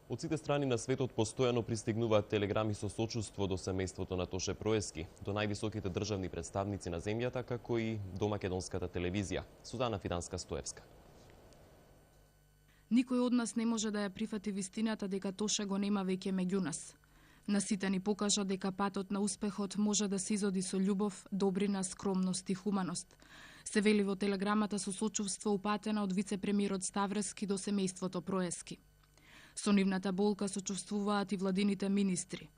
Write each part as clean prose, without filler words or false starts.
Од сите страни на светот постојано пристигнуваат телеграми со сочувство до семејството на Тоше Проески, до највисоките државни представници на земјата, како и до македонската телевизија. Судана Фиданска-Стоевска. Никој од нас не може да ја прифати вистината дека Тоше го нема веќе меѓу нас. На сите ни покажа дека патот на успехот може да се изоди со љубов, добрина, скромност и хуманост. Се вели во телеграмата со сочувство упатена од вице-премиерот Ставрески до семејството Проески. Со нивната болка сочувствуваат и владините министри.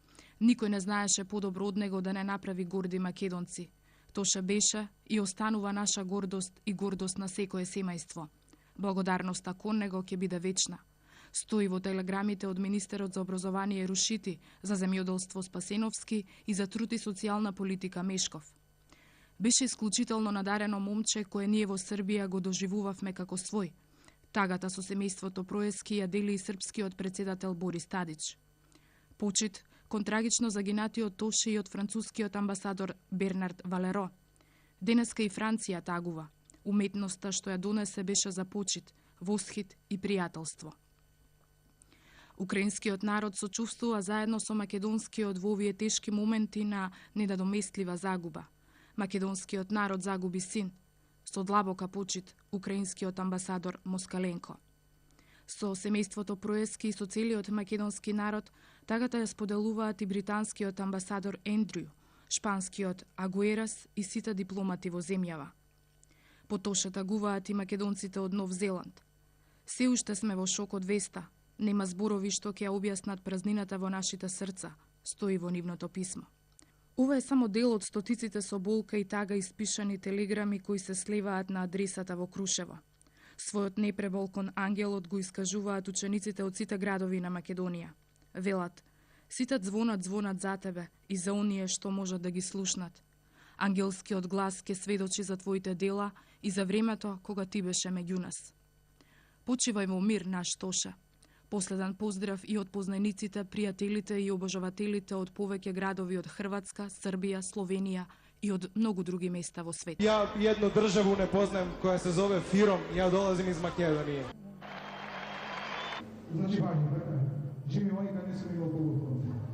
Никој не знаеше подобро од него да не направи горди македонци. Тоше беше и останува наша гордост и гордост на секое семејство. Благодарноста кон него ќе биде вечна. Стои во телеграмите од министерот за образование Рушити, за земјоделство Спасеновски и за труд и социјална политика Мешков. Беше исклучително надарено момче кое ние во Србија го доживувавме како свој. Тагата со семејството Проески ја дели и српскиот председател Борис Тадич. Почит кон трагично загинатиот Тоше и од францускиот амбасадор Бернард Валеро. Денеска и Франција тагува. Уметноста што ја донесе беше за почит, восхит и пријателство. Украинскиот народ сочувствува заедно со македонскиот во овие тешки моменти на недоместлива загуба. Македонскиот народ загуби син. Со длабока почит, украинскиот амбасадор Москаленко. Со семејството Проески и со целиот македонски народ, тагата ја споделуваат и британскиот амбасадор Ендрю, шпанскиот Агуерас и сите дипломати во земјава. По Тоше тагуваат и македонците од Нов Зеланд. Се уште сме во шок од веста. Нема зборови што ќе ја објаснат празнината во нашите срца, стои во нивното писмо. Ова е само дел од стотиците со болка и тага испишани телеграми кои се слеваат на адресата во Крушево. Својот непребол кон ангелот го искажуваат учениците од сите градови на Македонија. Велат: сите звонат за тебе и за оние што можат да ги слушнат. Ангелскиот глас ќе сведочи за твоите дела и за времето кога ти беше меѓу нас. Почивај во мир, наш Тоше. Последен поздрав и од познаниците, пријателите и обожавателите од повеќе градови од Хрватска, Србија, Словенија и од многу други места во свет. Ја едну државу не познаем која се зове Фиром, ја долазим из Македонија. Значи, Вања, живи мојка не сум имал повод.